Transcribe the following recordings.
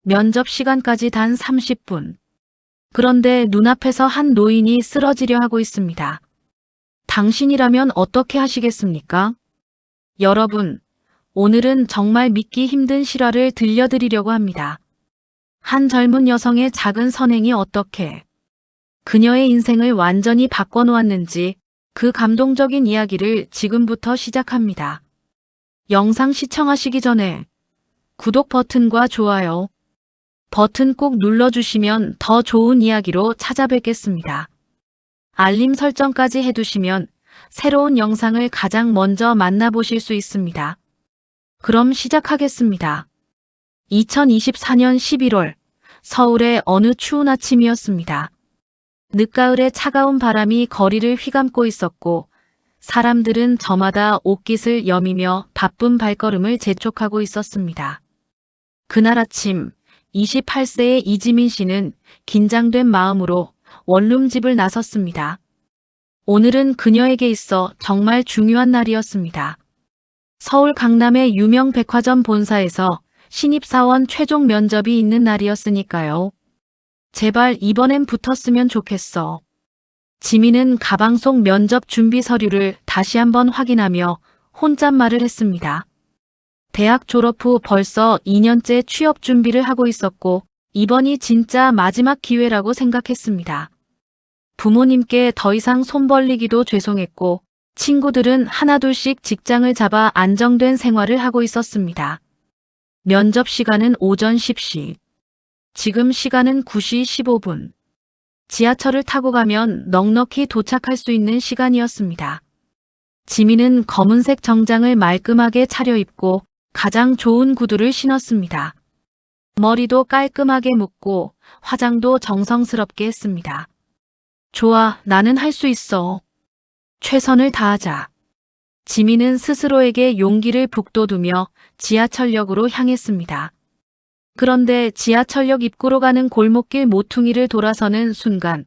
면접 시간까지 단 30분. 그런데 눈앞에서 한 노인이 쓰러지려 하고 있습니다. 당신이라면 어떻게 하시겠습니까? 여러분, 오늘은 정말 믿기 힘든 실화를 들려드리려고 합니다. 한 젊은 여성의 작은 선행이 어떻게 그녀의 인생을 완전히 바꿔놓았는지 그 감동적인 이야기를 지금부터 시작합니다. 영상 시청하시기 전에 구독 버튼과 좋아요 버튼 꼭 눌러주시면 더 좋은 이야기로 찾아뵙겠습니다. 알림 설정까지 해두시면 새로운 영상을 가장 먼저 만나보실 수 있습니다. 그럼 시작하겠습니다. 2024년 11월 서울의 어느 추운 아침이었습니다. 늦가을의 차가운 바람이 거리를 휘감고 있었고 사람들은 저마다 옷깃을 여미며 바쁜 발걸음을 재촉하고 있었습니다. 그날 아침 28세의 이지민 씨는 긴장된 마음으로 원룸집을 나섰습니다. 오늘은 그녀에게 있어 정말 중요한 날이었습니다. 서울 강남의 유명 백화점 본사에서 신입사원 최종 면접이 있는 날이었으니까요. 제발 이번엔 붙었으면 좋겠어. 지민은 가방 속 면접 준비 서류를 다시 한번 확인하며 혼잣말을 했습니다. 대학 졸업 후 벌써 2년째 취업 준비를 하고 있었고 이번이 진짜 마지막 기회라고 생각했습니다. 부모님께 더 이상 손 벌리기도 죄송했고 친구들은 하나둘씩 직장을 잡아 안정된 생활을 하고 있었습니다. 면접 시간은 오전 10시. 지금 시간은 9시 15분. 지하철을 타고 가면 넉넉히 도착할 수 있는 시간이었습니다. 지민은 검은색 정장을 말끔하게 차려입고 가장 좋은 구두를 신었습니다. 머리도 깔끔하게 묶고 화장도 정성스럽게 했습니다. 좋아, 나는 할 수 있어. 최선을 다하자. 지민은 스스로에게 용기를 북돋우며 지하철역으로 향했습니다. 그런데 지하철역 입구로 가는 골목길 모퉁이를 돌아서는 순간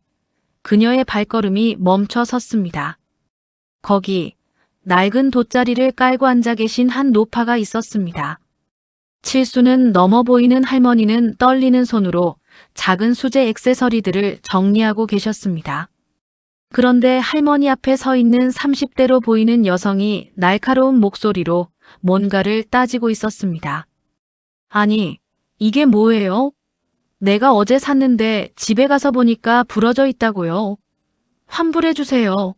그녀의 발걸음이 멈춰 섰습니다. 거기 낡은 돗자리를 깔고 앉아 계신 한 노파가 있었습니다. 칠수는 넘어 보이는 할머니는 떨리는 손으로 작은 수제 액세서리들을 정리하고 계셨습니다. 그런데 할머니 앞에 서 있는 30대로 보이는 여성이 날카로운 목소리로 뭔가를 따지고 있었습니다. 아니, 이게 뭐예요? 내가 어제 샀는데 집에 가서 보니까 부러져 있다고요. 환불해 주세요.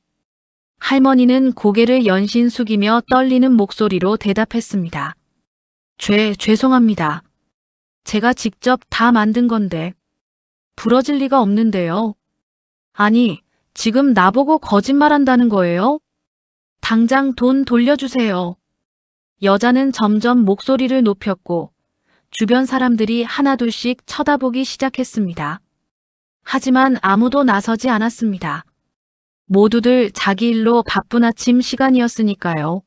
할머니는 고개를 연신 숙이며 떨리는 목소리로 대답했습니다. 죄송합니다. 제가 직접 다 만든 건데. 부러질 리가 없는데요. 아니, 지금 나보고 거짓말한다는 거예요? 당장 돈 돌려주세요. 여자는 점점 목소리를 높였고 주변 사람들이 하나둘씩 쳐다보기 시작했습니다. 하지만 아무도 나서지 않았습니다. 모두들 자기 일로 바쁜 아침 시간이었으니까요.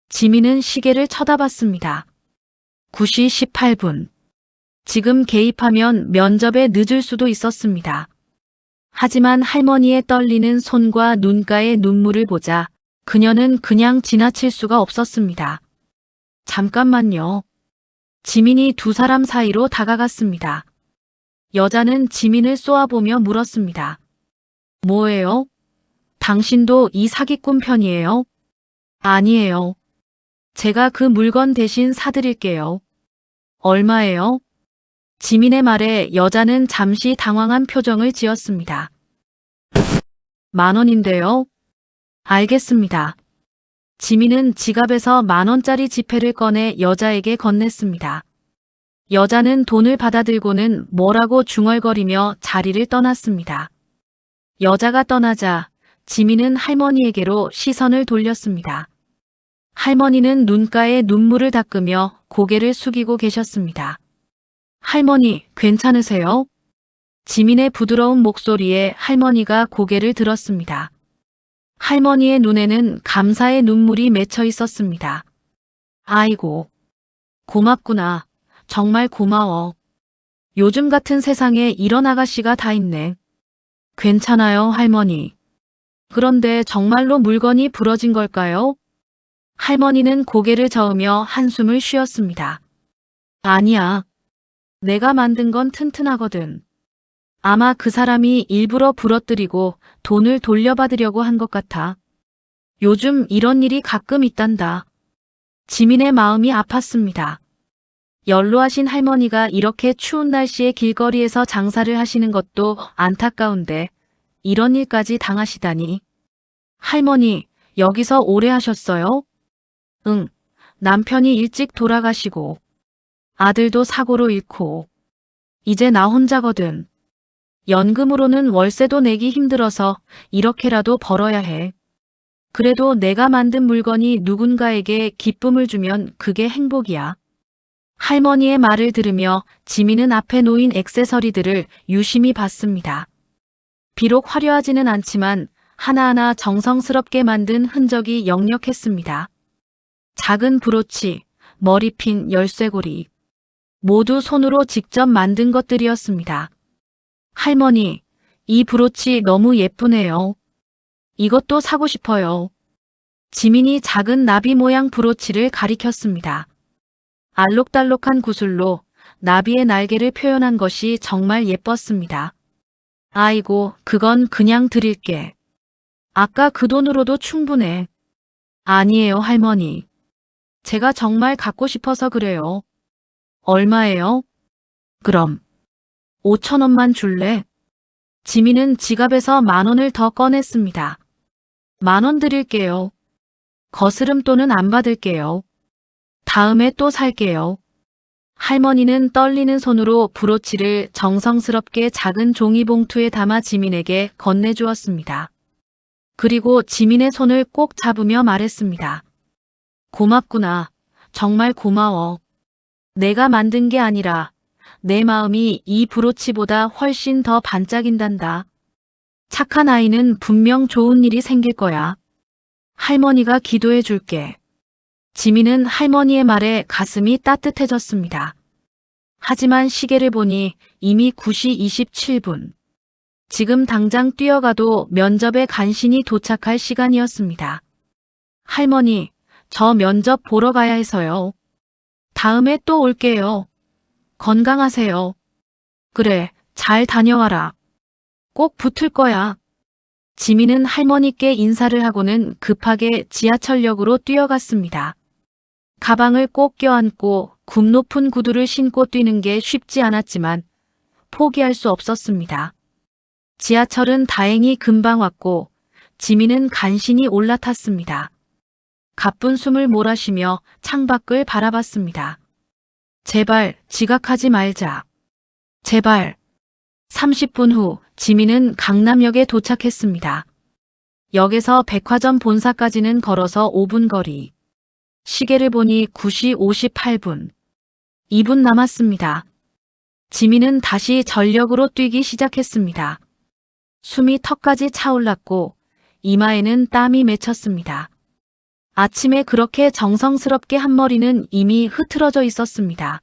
지민은 시계를 쳐다봤습니다. 9시 18분. 지금 개입하면 면접에 늦을 수도 있었습니다. 하지만 할머니의 떨리는 손과 눈가의 눈물을 보자 그녀는 그냥 지나칠 수가 없었습니다. 잠깐만요. 지민이 두 사람 사이로 다가갔습니다. 여자는 지민을 쏘아보며 물었습니다. 뭐예요? 당신도 이 사기꾼 편이에요? 아니에요. 제가 그 물건 대신 사드릴게요. 얼마예요? 지민의 말에 여자는 잠시 당황한 표정을 지었습니다. 10,000원인데요. 알겠습니다. 지민은 지갑에서 10,000원짜리 지폐를 꺼내 여자에게 건넸습니다. 여자는 돈을 받아들고는 뭐라고 중얼거리며 자리를 떠났습니다. 여자가 떠나자 지민은 할머니에게로 시선을 돌렸습니다. 할머니는 눈가에 눈물을 닦으며 고개를 숙이고 계셨습니다. 할머니, 괜찮으세요? 지민의 부드러운 목소리에 할머니가 고개를 들었습니다. 할머니의 눈에는 감사의 눈물이 맺혀 있었습니다. 아이고, 고맙구나. 정말 고마워. 요즘 같은 세상에 이런 아가씨가 다 있네. 괜찮아요, 할머니. 그런데 정말로 물건이 부러진 걸까요? 할머니는 고개를 저으며 한숨을 쉬었습니다. 아니야. 내가 만든 건 튼튼하거든. 아마 그 사람이 일부러 부러뜨리고 돈을 돌려받으려고 한 것 같아. 요즘 이런 일이 가끔 있단다. 지민의 마음이 아팠습니다. 연로하신 할머니가 이렇게 추운 날씨에 길거리에서 장사를 하시는 것도 안타까운데 이런 일까지 당하시다니. 할머니, 여기서 오래 하셨어요? 응, 남편이 일찍 돌아가시고 아들도 사고로 잃고 이제 나 혼자거든. 연금으로는 월세도 내기 힘들어서 이렇게라도 벌어야 해. 그래도 내가 만든 물건이 누군가에게 기쁨을 주면 그게 행복이야. 할머니의 말을 들으며 지민은 앞에 놓인 액세서리들을 유심히 봤습니다. 비록 화려하지는 않지만 하나하나 정성스럽게 만든 흔적이 역력했습니다. 작은 브로치, 머리핀, 열쇠고리. 모두 손으로 직접 만든 것들이었습니다. 할머니, 이 브로치 너무 예쁘네요. 이것도 사고 싶어요. 지민이 작은 나비 모양 브로치를 가리켰습니다. 알록달록한 구슬로 나비의 날개를 표현한 것이 정말 예뻤습니다. 아이고, 그건 그냥 드릴게. 아까 그 돈으로도 충분해. 아니에요, 할머니. 제가 정말 갖고 싶어서 그래요. 얼마예요? 그럼 5천 원만 줄래? 지민은 지갑에서 10,000원을 더 꺼냈습니다. 10,000원 드릴게요. 거스름돈은 안 받을게요. 다음에 또 살게요. 할머니는 떨리는 손으로 브로치를 정성스럽게 작은 종이봉투에 담아 지민에게 건네주었습니다. 그리고 지민의 손을 꼭 잡으며 말했습니다. 고맙구나. 정말 고마워. 내가 만든 게 아니라 내 마음이 이 브로치보다 훨씬 더 반짝인단다. 착한 아이는 분명 좋은 일이 생길 거야. 할머니가 기도해 줄게. 지민은 할머니의 말에 가슴이 따뜻해졌습니다. 하지만 시계를 보니 이미 9시 27분. 지금 당장 뛰어가도 면접에 간신히 도착할 시간이었습니다. 할머니, 저 면접 보러 가야 해서요. 다음에 또 올게요. 건강하세요. 그래, 잘 다녀와라. 꼭 붙을 거야. 지민은 할머니께 인사를 하고는 급하게 지하철역으로 뛰어갔습니다. 가방을 꼭 껴안고 굽 높은 구두를 신고 뛰는 게 쉽지 않았지만 포기할 수 없었습니다. 지하철은 다행히 금방 왔고 지민은 간신히 올라탔습니다. 가쁜 숨을 몰아쉬며 창밖을 바라봤습니다. 제발 지각하지 말자. 제발. 30분 후 지민은 강남역에 도착했습니다. 역에서 백화점 본사까지는 걸어서 5분 거리. 시계를 보니 9시 58분. 2분 남았습니다. 지민은 다시 전력으로 뛰기 시작했습니다. 숨이 턱까지 차올랐고 이마에는 땀이 맺혔습니다. 아침에 그렇게 정성스럽게 한 머리는 이미 흐트러져 있었습니다.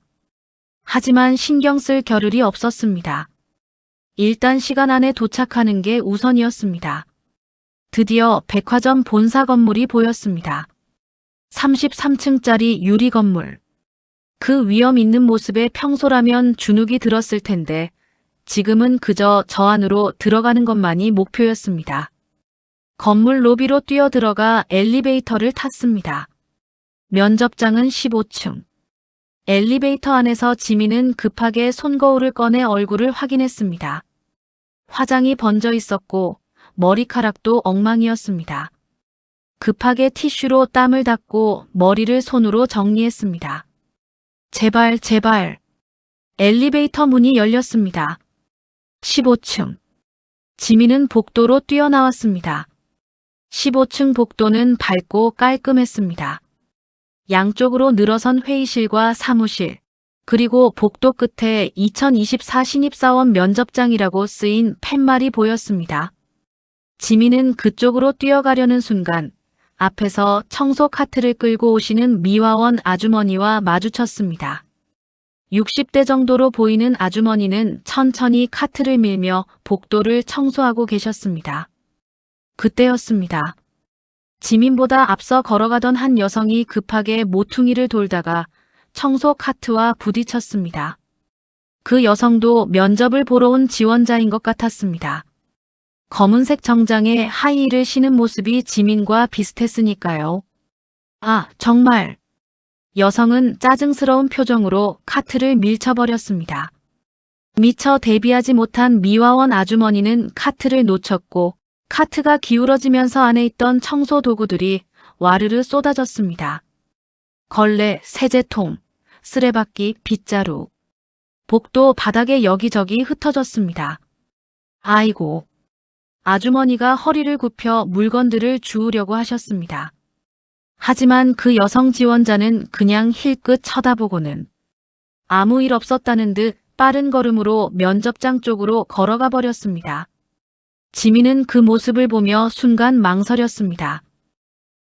하지만 신경 쓸 겨를이 없었습니다. 일단 시간 안에 도착하는 게 우선이었습니다. 드디어 백화점 본사 건물이 보였습니다. 33층짜리 유리 건물. 그 위험 있는 모습에 평소라면 주눅이 들었을 텐데 지금은 그저 저 안으로 들어가는 것만이 목표였습니다. 건물 로비로 뛰어들어가 엘리베이터를 탔습니다. 면접장은 15층. 엘리베이터 안에서 지민은 급하게 손거울을 꺼내 얼굴을 확인했습니다. 화장이 번져 있었고 머리카락도 엉망이었습니다. 급하게 티슈로 땀을 닦고 머리를 손으로 정리했습니다. 제발, 제발. 엘리베이터 문이 열렸습니다. 15층. 지민은 복도로 뛰어나왔습니다. 15층 복도는 밝고 깔끔했습니다. 양쪽으로 늘어선 회의실과 사무실, 그리고 복도 끝에 2024 신입사원 면접장이라고 쓰인 팻말이 보였습니다. 지민은 그쪽으로 뛰어가려는 순간 앞에서 청소 카트를 끌고 오시는 미화원 아주머니와 마주쳤습니다. 60대 정도로 보이는 아주머니는 천천히 카트를 밀며 복도를 청소하고 계셨습니다. 그때였습니다. 지민보다 앞서 걸어가던 한 여성이 급하게 모퉁이를 돌다가 청소 카트와 부딪혔습니다. 그 여성도 면접을 보러 온 지원자인 것 같았습니다. 검은색 정장에 하이힐을 신은 모습이 지민과 비슷했으니까요. 아, 정말. 여성은 짜증스러운 표정으로 카트를 밀쳐버렸습니다. 미처 대비하지 못한 미화원 아주머니는 카트를 놓쳤고 카트가 기울어지면서 안에 있던 청소 도구들이 와르르 쏟아졌습니다. 걸레, 세제통, 쓰레받기, 빗자루. 복도 바닥에 여기저기 흩어졌습니다. 아이고. 아주머니가 허리를 굽혀 물건들을 주우려고 하셨습니다. 하지만 그 여성 지원자는 그냥 힐끗 쳐다보고는 아무 일 없었다는 듯 빠른 걸음으로 면접장 쪽으로 걸어가 버렸습니다. 지민은 그 모습을 보며 순간 망설였습니다.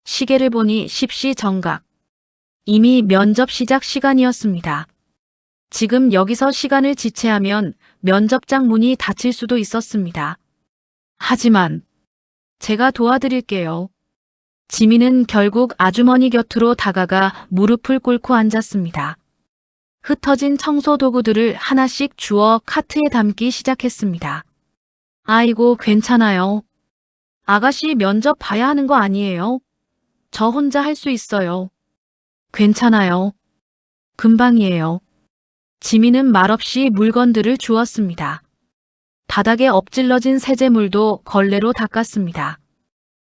시계를 보니 10시 정각. 이미 면접 시작 시간이었습니다. 지금 여기서 시간을 지체하면 면접장 문이 닫힐 수도 있었습니다. 하지만 제가 도와드릴게요. 지민은 결국 아주머니 곁으로 다가가 무릎을 꿇고 앉았습니다. 흩어진 청소 도구들을 하나씩 주워 카트에 담기 시작했습니다. 아이고, 괜찮아요. 아가씨 면접 봐야 하는 거 아니에요? 저 혼자 할 수 있어요. 괜찮아요. 금방이에요. 지민은 말없이 물건들을 주웠습니다. 바닥에 엎질러진 세제물도 걸레로 닦았습니다.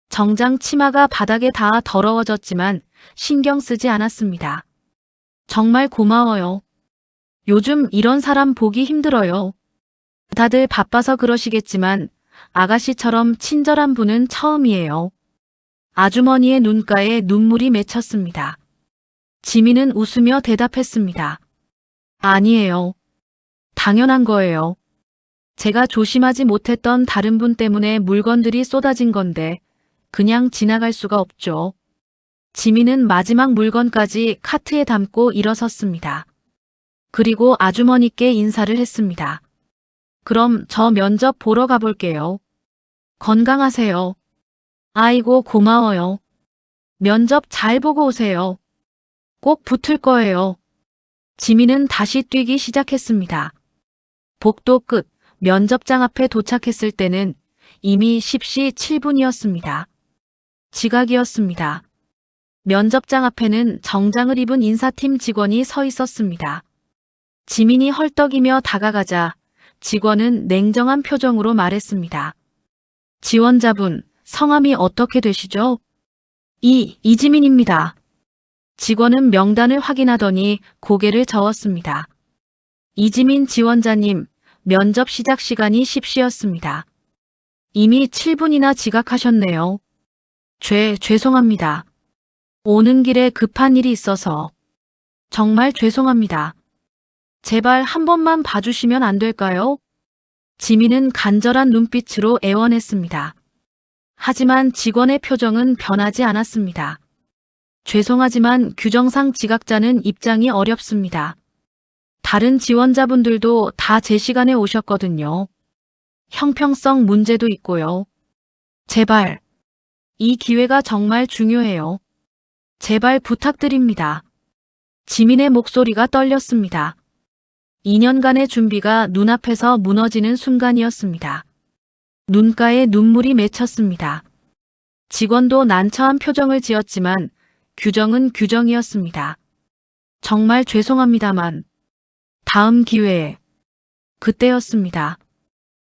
정장 치마가 바닥에 닿아 더러워졌지만 신경 쓰지 않았습니다. 정말 고마워요. 요즘 이런 사람 보기 힘들어요. 다들 바빠서 그러시겠지만 아가씨처럼 친절한 분은 처음이에요. 아주머니의 눈가에 눈물이 맺혔습니다. 지민은 웃으며 대답했습니다. 아니에요. 당연한 거예요. 제가 조심하지 못했던 다른 분 때문에 물건들이 쏟아진 건데 그냥 지나갈 수가 없죠. 지민은 마지막 물건까지 카트에 담고 일어섰습니다. 그리고 아주머니께 인사를 했습니다. 그럼 저 면접 보러 가볼게요. 건강하세요. 아이고, 고마워요. 면접 잘 보고 오세요. 꼭 붙을 거예요. 지민은 다시 뛰기 시작했습니다. 복도 끝 면접장 앞에 도착했을 때는 이미 10시 7분이었습니다. 지각이었습니다. 면접장 앞에는 정장을 입은 인사팀 직원이 서 있었습니다. 지민이 헐떡이며 다가가자 직원은 냉정한 표정으로 말했습니다. 지원자분, 성함이 어떻게 되시죠? 이지민입니다. 직원은 명단을 확인하더니 고개를 저었습니다. 이지민 지원자님, 면접 시작 시간이 10시였습니다. 이미 7분이나 지각하셨네요. 죄송합니다. 오는 길에 급한 일이 있어서. 정말 죄송합니다. 제발 한 번만 봐주시면 안 될까요? 지민은 간절한 눈빛으로 애원했습니다. 하지만 직원의 표정은 변하지 않았습니다. 죄송하지만 규정상 지각자는 입장이 어렵습니다. 다른 지원자분들도 다 제 시간에 오셨거든요. 형평성 문제도 있고요. 제발. 이 기회가 정말 중요해요. 제발 부탁드립니다. 지민의 목소리가 떨렸습니다. 2년간의 준비가 눈앞에서 무너지는 순간이었습니다. 눈가에 눈물이 맺혔습니다. 직원도 난처한 표정을 지었지만 규정은 규정이었습니다. 정말 죄송합니다만 다음 기회에. 그때였습니다.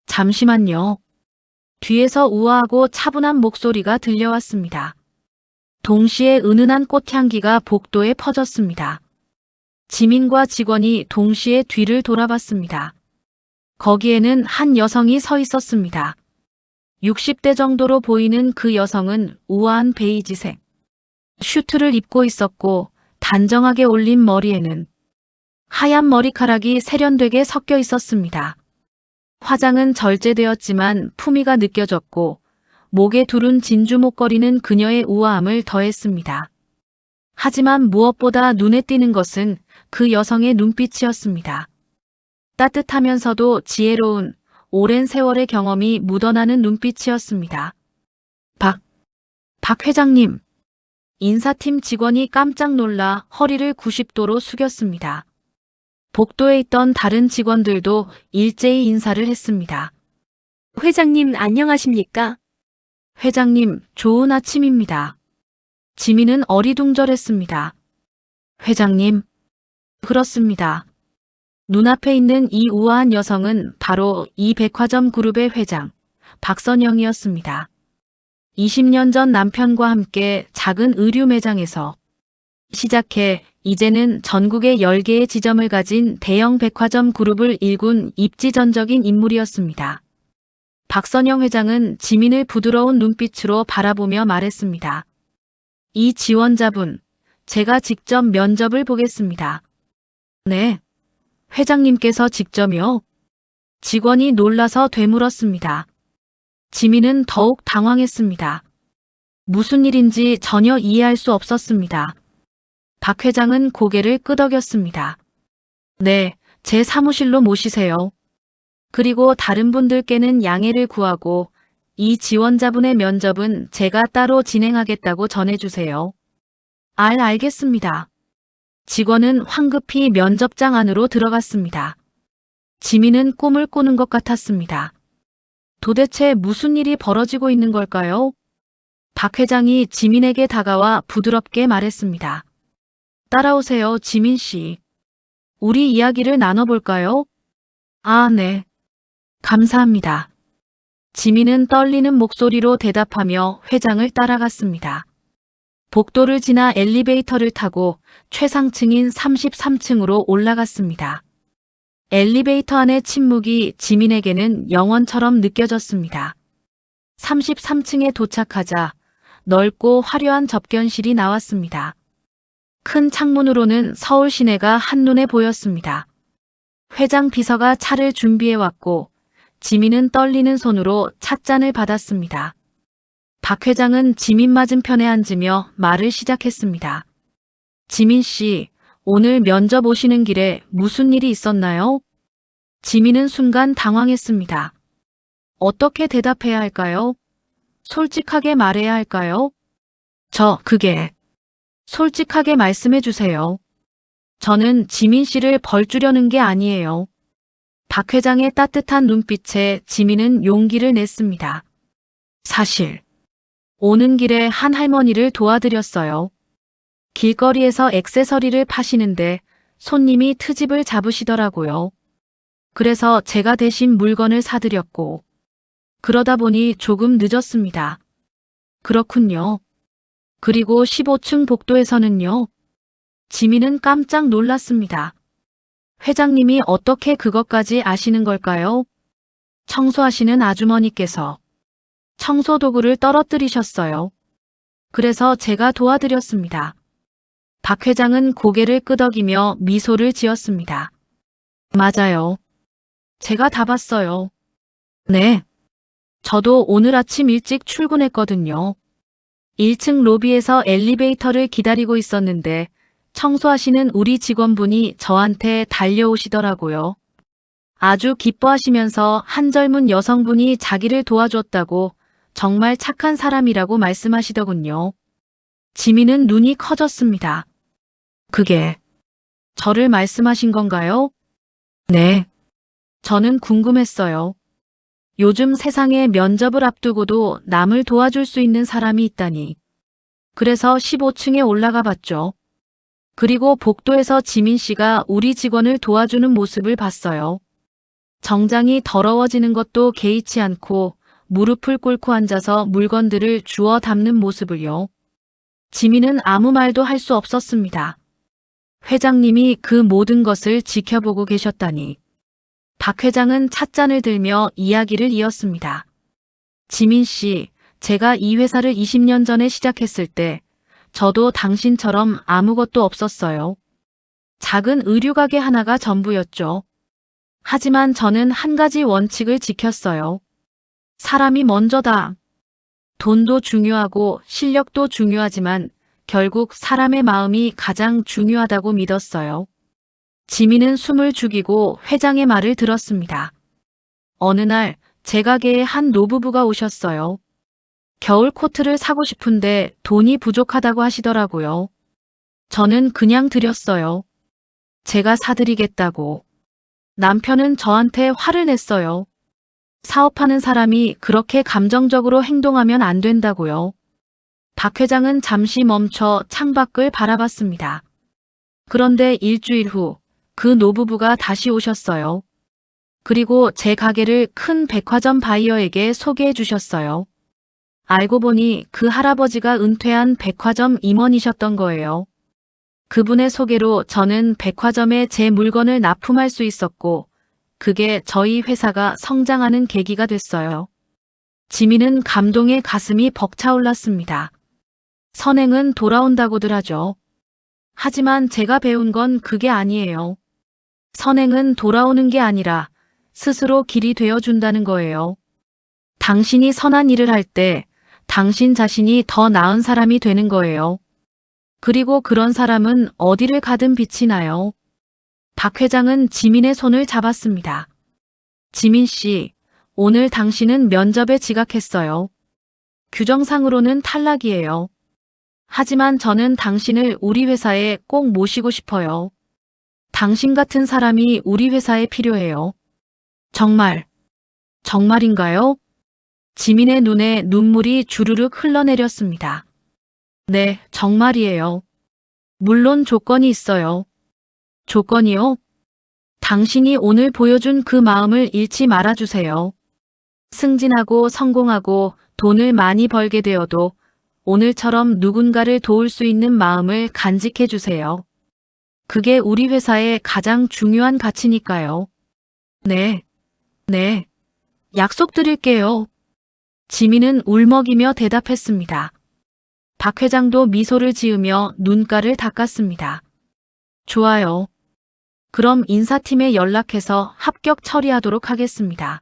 잠시만요. 뒤에서 우아하고 차분한 목소리가 들려왔습니다. 동시에 은은한 꽃향기가 복도에 퍼졌습니다. 지민과 직원이 동시에 뒤를 돌아봤습니다. 거기에는 한 여성이 서 있었습니다. 60대 정도로 보이는 그 여성은 우아한 베이지색 슈트를 입고 있었고 단정하게 올린 머리에는 하얀 머리카락이 세련되게 섞여 있었습니다. 화장은 절제되었지만 품위가 느껴졌고 목에 두른 진주 목걸이는 그녀의 우아함을 더했습니다. 하지만 무엇보다 눈에 띄는 것은 그 여성의 눈빛이었습니다. 따뜻하면서도 지혜로운 오랜 세월의 경험이 묻어나는 눈빛이었습니다. 박 회장님. 인사팀 직원이 깜짝 놀라 허리를 90도로 숙였습니다. 복도에 있던 다른 직원들도 일제히 인사를 했습니다. 회장님 안녕하십니까? 회장님, 좋은 아침입니다. 지민은 어리둥절했습니다. 회장님, 그렇습니다. 눈앞에 있는 이 우아한 여성은 바로 이 백화점 그룹의 회장, 박선영이었습니다. 20년 전 남편과 함께 작은 의류 매장에서 시작해 이제는 전국에 10개의 지점을 가진 대형 백화점 그룹을 일군 입지전적인 인물이었습니다. 박선영 회장은 지민을 부드러운 눈빛으로 바라보며 말했습니다. 이 지원자분, 제가 직접 면접을 보겠습니다. 네. 회장님께서 직접요? 직원이 놀라서 되물었습니다. 지민은 더욱 당황했습니다. 무슨 일인지 전혀 이해할 수 없었습니다. 박 회장은 고개를 끄덕였습니다. 네, 제 사무실로 모시세요. 그리고 다른 분들께는 양해를 구하고 이 지원자분의 면접은 제가 따로 진행하겠다고 전해주세요. 알겠습니다. 직원은 황급히 면접장 안으로 들어갔습니다. 지민은 꿈을 꾸는 것 같았습니다. 도대체 무슨 일이 벌어지고 있는 걸까요? 박 회장이 지민에게 다가와 부드럽게 말했습니다. 따라오세요, 지민 씨. 우리 이야기를 나눠볼까요? 네. 감사합니다. 지민은 떨리는 목소리로 대답하며 회장을 따라갔습니다. 복도를 지나 엘리베이터를 타고 최상층인 33층으로 올라갔습니다. 엘리베이터 안의 침묵이 지민에게는 영원처럼 느껴졌습니다. 33층에 도착하자 넓고 화려한 접견실이 나왔습니다. 큰 창문으로는 서울 시내가 한눈에 보였습니다. 회장 비서가 차를 준비해왔고 지민은 떨리는 손으로 찻잔을 받았습니다. 박 회장은 지민 맞은편에 앉으며 말을 시작했습니다. 지민 씨, 오늘 면접 오시는 길에 무슨 일이 있었나요? 지민은 순간 당황했습니다. 어떻게 대답해야 할까요? 솔직하게 말해야 할까요? 솔직하게 말씀해 주세요. 저는 지민 씨를 벌주려는 게 아니에요. 박 회장의 따뜻한 눈빛에 지민은 용기를 냈습니다. 사실, 오는 길에 한 할머니를 도와드렸어요. 길거리에서 액세서리를 파시는데 손님이 트집을 잡으시더라고요. 그래서 제가 대신 물건을 사드렸고, 그러다 보니 조금 늦었습니다. 그렇군요. 그리고 15층 복도에서는요. 지민은 깜짝 놀랐습니다. 회장님이 어떻게 그것까지 아시는 걸까요? 청소하시는 아주머니께서 청소 도구를 떨어뜨리셨어요. 그래서 제가 도와드렸습니다. 박 회장은 고개를 끄덕이며 미소를 지었습니다. 맞아요. 제가 다 봤어요. 네. 저도 오늘 아침 일찍 출근했거든요. 1층 로비에서 엘리베이터를 기다리고 있었는데 청소하시는 우리 직원분이 저한테 달려오시더라고요. 아주 기뻐하시면서 한 젊은 여성분이 자기를 도와줬다고 정말 착한 사람이라고 말씀하시더군요. 지민은 눈이 커졌습니다. 그게 저를 말씀하신 건가요? 네. 저는 궁금했어요. 요즘 세상에 면접을 앞두고도 남을 도와줄 수 있는 사람이 있다니. 그래서 15층에 올라가 봤죠. 그리고 복도에서 지민 씨가 우리 직원을 도와주는 모습을 봤어요. 정장이 더러워지는 것도 개의치 않고 무릎을 꿇고 앉아서 물건들을 주워 담는 모습을요. 지민은 아무 말도 할 수 없었습니다. 회장님이 그 모든 것을 지켜보고 계셨다니. 박 회장은 찻잔을 들며 이야기를 이었습니다. 지민 씨, 제가 이 회사를 20년 전에 시작했을 때 저도 당신처럼 아무것도 없었어요. 작은 의류 가게 하나가 전부였죠. 하지만 저는 한 가지 원칙을 지켰어요. 사람이 먼저다. 돈도 중요하고 실력도 중요하지만 결국 사람의 마음이 가장 중요하다고 믿었어요. 지민은 숨을 죽이고 회장의 말을 들었습니다. 어느 날 제 가게에 한 노부부가 오셨어요. 겨울 코트를 사고 싶은데 돈이 부족하다고 하시더라고요. 저는 그냥 드렸어요. 제가 사드리겠다고. 남편은 저한테 화를 냈어요. 사업하는 사람이 그렇게 감정적으로 행동하면 안 된다고요. 박 회장은 잠시 멈춰 창밖을 바라봤습니다. 그런데 일주일 후 그 노부부가 다시 오셨어요. 그리고 제 가게를 큰 백화점 바이어에게 소개해 주셨어요. 알고 보니 그 할아버지가 은퇴한 백화점 임원이셨던 거예요. 그분의 소개로 저는 백화점에 제 물건을 납품할 수 있었고, 그게 저희 회사가 성장하는 계기가 됐어요. 지민은 감동에 가슴이 벅차올랐습니다. 선행은 돌아온다고들 하죠. 하지만 제가 배운 건 그게 아니에요. 선행은 돌아오는 게 아니라 스스로 길이 되어준다는 거예요. 당신이 선한 일을 할 때 당신 자신이 더 나은 사람이 되는 거예요. 그리고 그런 사람은 어디를 가든 빛이 나요. 박 회장은 지민의 손을 잡았습니다. 지민 씨, 오늘 당신은 면접에 지각했어요. 규정상으로는 탈락이에요. 하지만 저는 당신을 우리 회사에 꼭 모시고 싶어요. 당신 같은 사람이 우리 회사에 필요해요. 정말인가요? 지민의 눈에 눈물이 주르륵 흘러내렸습니다. 네, 정말이에요. 물론 조건이 있어요. 조건이요? 당신이 오늘 보여준 그 마음을 잃지 말아주세요. 승진하고 성공하고 돈을 많이 벌게 되어도 오늘처럼 누군가를 도울 수 있는 마음을 간직해 주세요. 그게 우리 회사의 가장 중요한 가치니까요. 네, 약속드릴게요. 지민은 울먹이며 대답했습니다. 박 회장도 미소를 지으며 눈가를 닦았습니다. 좋아요. 그럼 인사팀에 연락해서 합격 처리하도록 하겠습니다.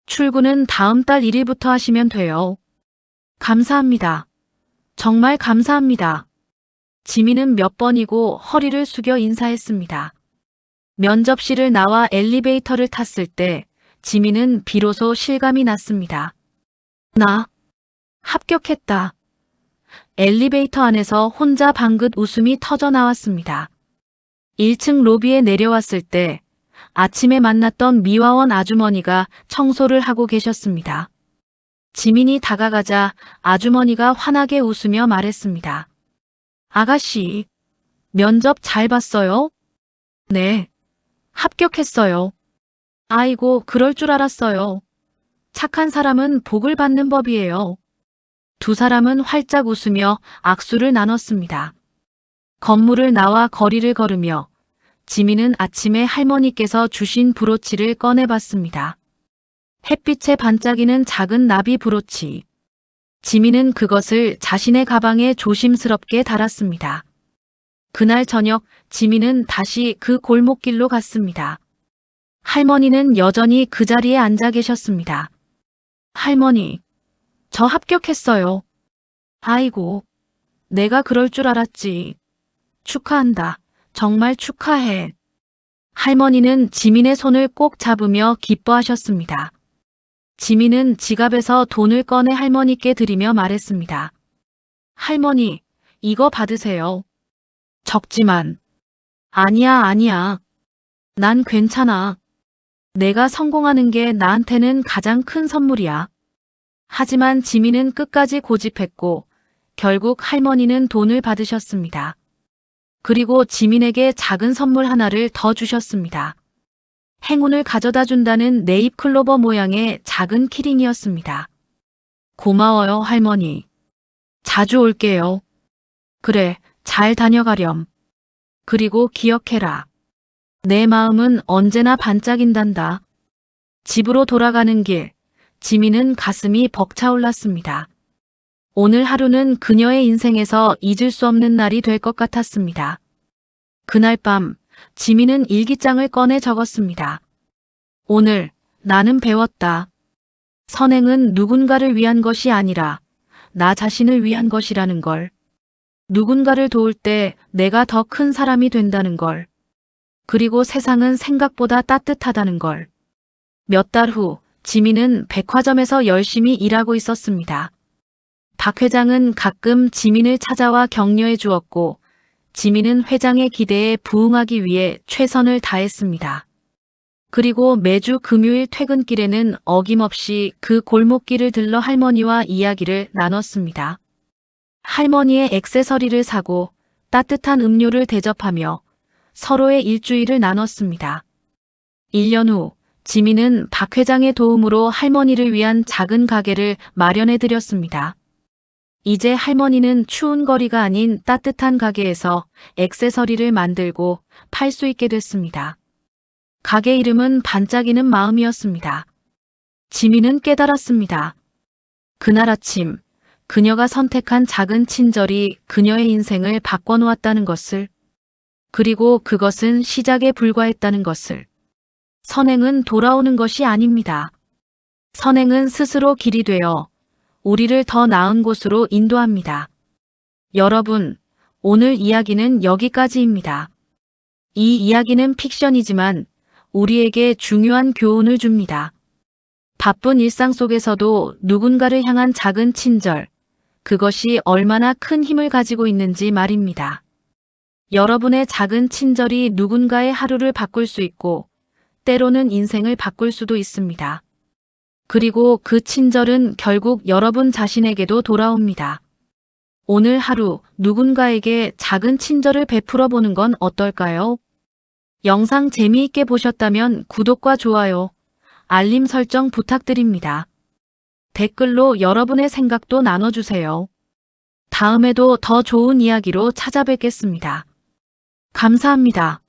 출근은 다음 달 1일부터 하시면 돼요. 감사합니다. 정말 감사합니다. 지민은 몇 번이고 허리를 숙여 인사했습니다. 면접실을 나와 엘리베이터를 탔을 때 지민은 비로소 실감이 났습니다. 나 합격했다. 엘리베이터 안에서 혼자 방긋 웃음이 터져 나왔습니다. 1층 로비에 내려왔을 때 아침에 만났던 미화원 아주머니가 청소를 하고 계셨습니다. 지민이 다가가자 아주머니가 환하게 웃으며 말했습니다. 아가씨, 면접 잘 봤어요? 네, 합격했어요. 아이고, 그럴 줄 알았어요. 착한 사람은 복을 받는 법이에요. 두 사람은 활짝 웃으며 악수를 나눴습니다. 건물을 나와 거리를 걸으며 지민은 아침에 할머니께서 주신 브로치를 꺼내봤습니다. 햇빛에 반짝이는 작은 나비 브로치. 지민은 그것을 자신의 가방에 조심스럽게 달았습니다. 그날 저녁 지민은 다시 그 골목길로 갔습니다. 할머니는 여전히 그 자리에 앉아 계셨습니다. 할머니, 저 합격했어요. 아이고, 내가 그럴 줄 알았지. 축하한다. 정말 축하해. 할머니는 지민의 손을 꼭 잡으며 기뻐하셨습니다. 지민은 지갑에서 돈을 꺼내 할머니께 드리며 말했습니다. 할머니, 이거 받으세요. 적지만. 아니야. 난 괜찮아. 내가 성공하는 게 나한테는 가장 큰 선물이야. 하지만 지민은 끝까지 고집했고 결국 할머니는 돈을 받으셨습니다. 그리고 지민에게 작은 선물 하나를 더 주셨습니다. 행운을 가져다 준다는 네잎 클로버 모양의 작은 키링이었습니다. 고마워요, 할머니. 자주 올게요. 그래, 잘 다녀가렴. 그리고 기억해라. 내 마음은 언제나 반짝인단다. 집으로 돌아가는 길, 지민은 가슴이 벅차올랐습니다. 오늘 하루는 그녀의 인생에서 잊을 수 없는 날이 될 것 같았습니다. 그날 밤, 지민은 일기장을 꺼내 적었습니다. 오늘 나는 배웠다. 선행은 누군가를 위한 것이 아니라 나 자신을 위한 것이라는 걸. 누군가를 도울 때 내가 더 큰 사람이 된다는 걸. 그리고 세상은 생각보다 따뜻하다는 걸. 몇 달 후, 지민은 백화점에서 열심히 일하고 있었습니다. 박 회장은 가끔 지민을 찾아와 격려해 주었고, 지민은 회장의 기대에 부응하기 위해 최선을 다했습니다. 그리고 매주 금요일 퇴근길에는 어김없이 그 골목길을 들러 할머니와 이야기를 나눴습니다. 할머니의 액세서리를 사고 따뜻한 음료를 대접하며 서로의 일주일을 나눴습니다. 1년 후 지민은 박 회장의 도움으로 할머니를 위한 작은 가게를 마련해 드렸습니다. 이제 할머니는 추운 거리가 아닌 따뜻한 가게에서 액세서리를 만들고 팔 수 있게 됐습니다. 가게 이름은 반짝이는 마음이었습니다. 지민은 깨달았습니다. 그날 아침 그녀가 선택한 작은 친절이 그녀의 인생을 바꿔놓았다는 것을, 그리고 그것은 시작에 불과했다는 것을. 선행은 돌아오는 것이 아닙니다. 선행은 스스로 길이 되어 우리를 더 나은 곳으로 인도합니다. 여러분, 오늘 이야기는 여기까지입니다. 이 이야기는 픽션이지만 우리에게 중요한 교훈을 줍니다. 바쁜 일상 속에서도 누군가를 향한 작은 친절, 그것이 얼마나 큰 힘을 가지고 있는지 말입니다. 여러분의 작은 친절이 누군가의 하루를 바꿀 수 있고 때로는 인생을 바꿀 수도 있습니다. 그리고 그 친절은 결국 여러분 자신에게도 돌아옵니다. 오늘 하루 누군가에게 작은 친절을 베풀어 보는 건 어떨까요? 영상 재미있게 보셨다면 구독과 좋아요, 알림 설정 부탁드립니다. 댓글로 여러분의 생각도 나눠주세요. 다음에도 더 좋은 이야기로 찾아뵙겠습니다. 감사합니다.